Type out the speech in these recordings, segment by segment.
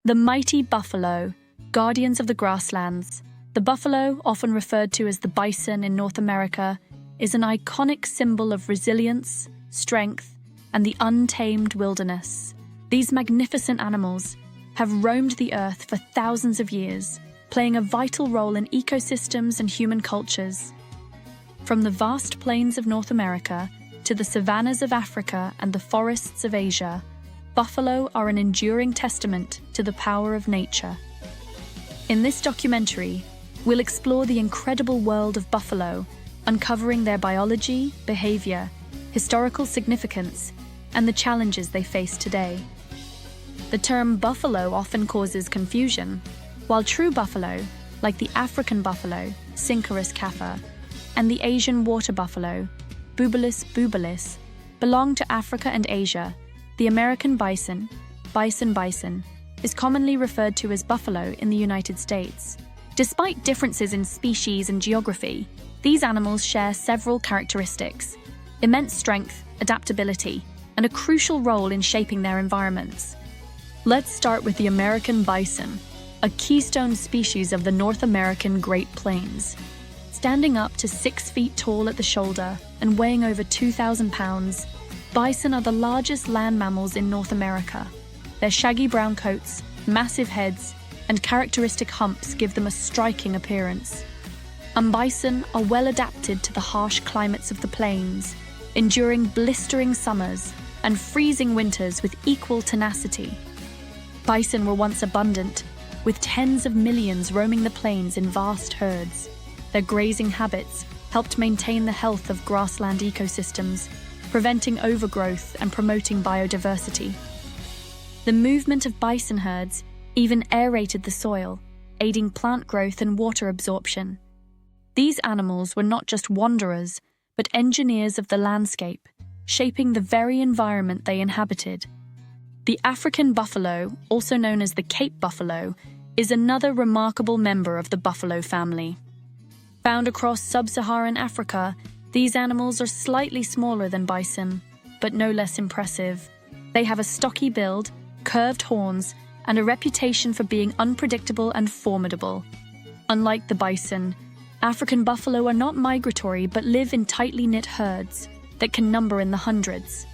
The mighty buffalo, guardians of the grasslands. The buffalo, often referred to as the bison in North America, is an iconic symbol of resilience, strength, and the untamed wilderness. These magnificent animals have roamed the earth for thousands of years, playing a vital role in ecosystems and human cultures. From the vast plains of North America to the savannas of Africa and the forests of Asia, buffalo are an enduring testament to the power of nature. In this documentary, we'll explore the incredible world of buffalo, uncovering their biology, behavior, historical significance, and the challenges they face today. The term buffalo often causes confusion, while true buffalo, like the African buffalo, Syncerus caffa, and the Asian water buffalo, Bubalus bubalis, belong to Africa and Asia. The American bison, bison, is commonly referred to as buffalo in the United States. Despite differences in species and geography, these animals share several characteristics: immense strength, adaptability, and a crucial role in shaping their environments. Let's start with the American bison, a keystone species of the North American Great Plains. Standing up to 6 feet tall at the shoulder and weighing over 2,000 pounds, bison are the largest land mammals in North America. Their shaggy brown coats, massive heads, and characteristic humps give them a striking appearance. Bison are well adapted to the harsh climates of the plains, enduring blistering summers and freezing winters with equal tenacity. Bison were once abundant, with tens of millions roaming the plains in vast herds. Their grazing habits helped maintain the health of grassland ecosystems, preventing overgrowth and promoting biodiversity. The movement of bison herds even aerated the soil, aiding plant growth and water absorption. These animals were not just wanderers, but engineers of the landscape, shaping the very environment they inhabited. The African buffalo, also known as the Cape buffalo, is another remarkable member of the buffalo family. Found across sub-Saharan Africa, these animals are slightly smaller than bison, but no less impressive. They have a stocky build, curved horns, and a reputation for being unpredictable and formidable. Unlike the bison, African buffalo are not migratory but live in tightly knit herds that can number in the hundreds.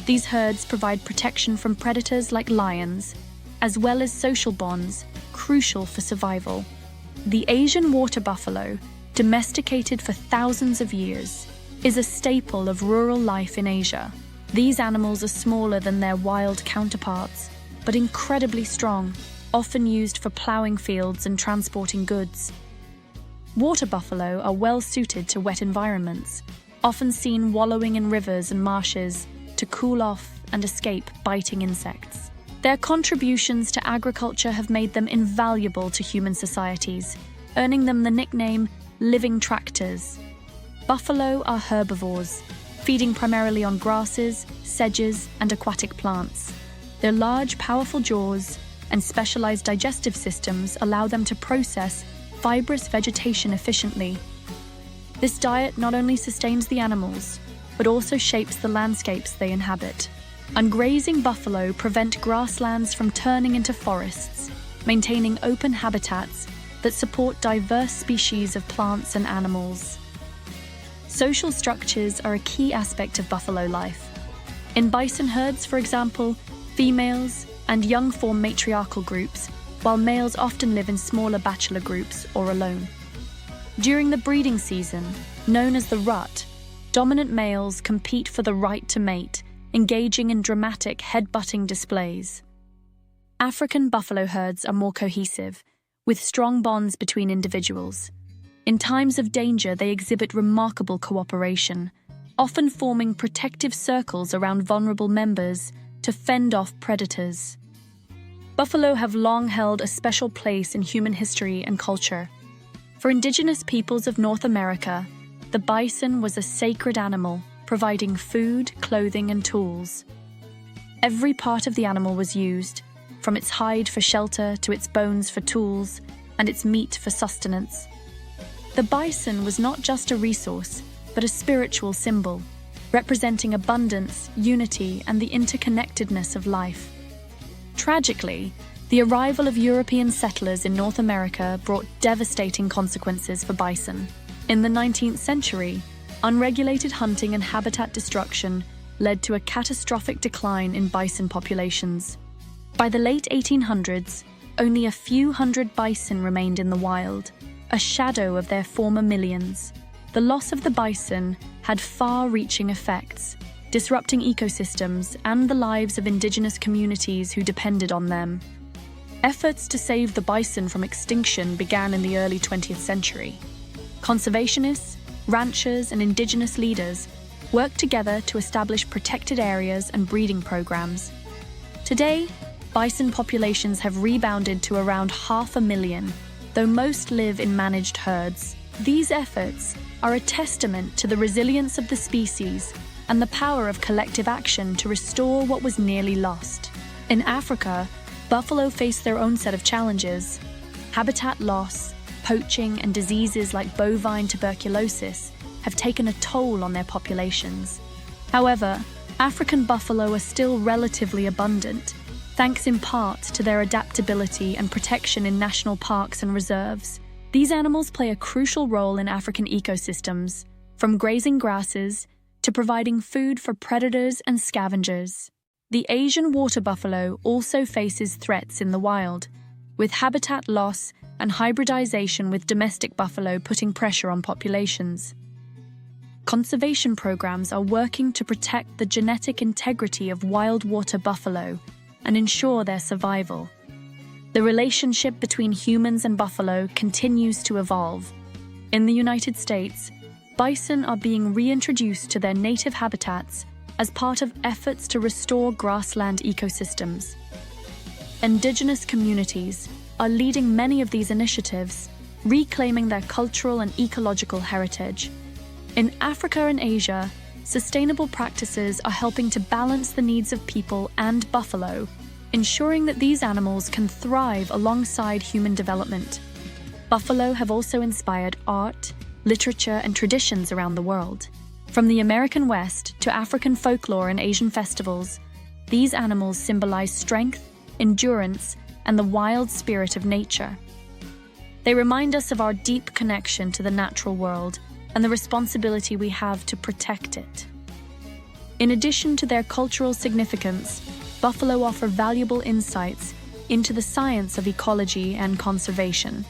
These herds provide protection from predators like lions, as well as social bonds, crucial for survival. The Asian water buffalo, domesticated for thousands of years, is a staple of rural life in Asia. These animals are smaller than their wild counterparts, but incredibly strong, often used for plowing fields and transporting goods. Water buffalo are well suited to wet environments, often seen wallowing in rivers and marshes to cool off and escape biting insects. Their contributions to agriculture have made them invaluable to human societies, earning them the nickname living tractors. Buffalo are herbivores, feeding primarily on grasses, sedges, and aquatic plants. Their large, powerful jaws and specialized digestive systems allow them to process fibrous vegetation efficiently. This diet not only sustains the animals, but also shapes the landscapes they inhabit. Grazing buffalo prevent grasslands from turning into forests, maintaining open habitats that support diverse species of plants and animals. Social structures are a key aspect of buffalo life. In bison herds, for example, females and young form matriarchal groups, while males often live in smaller bachelor groups or alone. During the breeding season, known as the rut, dominant males compete for the right to mate, engaging in dramatic head-butting displays. African buffalo herds are more cohesive, with strong bonds between individuals. In times of danger, they exhibit remarkable cooperation, often forming protective circles around vulnerable members to fend off predators. Buffalo have long held a special place in human history and culture. For indigenous peoples of North America, the bison was a sacred animal, providing food, clothing, and tools. Every part of the animal was used, from its hide for shelter to its bones for tools and its meat for sustenance. The bison was not just a resource, but a spiritual symbol, representing abundance, unity, and the interconnectedness of life. Tragically, The arrival of European settlers in North America brought devastating consequences for bison. In the 19th century, unregulated hunting and habitat destruction led to a catastrophic decline in bison populations. By the late 1800s, only a few hundred bison remained in the wild, a shadow of their former millions. The loss of the bison had far-reaching effects, disrupting ecosystems and the lives of indigenous communities who depended on them. Efforts to save the bison from extinction began in the early 20th century. Conservationists, ranchers, and indigenous leaders worked together to establish protected areas and breeding programs. Today, bison populations have rebounded to around 500,000, though most live in managed herds. These efforts are a testament to the resilience of the species and the power of collective action to restore what was nearly lost. In Africa, buffalo face their own set of challenges. Habitat loss, poaching, and diseases like bovine tuberculosis have taken a toll on their populations. However, African buffalo are still relatively abundant, thanks in part to their adaptability and protection in national parks and reserves. These animals play a crucial role in African ecosystems, from grazing grasses to providing food for predators and scavengers. The Asian water buffalo also faces threats in the wild, with habitat loss and hybridization with domestic buffalo putting pressure on populations. Conservation programs are working to protect the genetic integrity of wild water buffalo and ensure their survival. The relationship between humans and buffalo continues to evolve. In the United States, bison are being reintroduced to their native habitats as part of efforts to restore grassland ecosystems. Indigenous communities are leading many of these initiatives, reclaiming their cultural and ecological heritage. In Africa and Asia, sustainable practices are helping to balance the needs of people and buffalo, ensuring that these animals can thrive alongside human development. Buffalo have also inspired art, literature, and traditions around the world. From the American West to African folklore and Asian festivals, these animals symbolize strength, endurance, and the wild spirit of nature. They remind us of our deep connection to the natural world and the responsibility we have to protect it. In addition to their cultural significance, buffalo offer valuable insights into the science of ecology and conservation.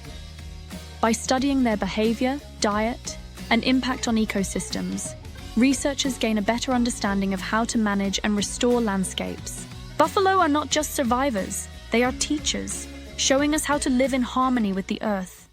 By studying their behavior, diet, and impact on ecosystems, researchers gain a better understanding of how to manage and restore landscapes. Buffalo are not just survivors, they are teachers, showing us how to live in harmony with the earth.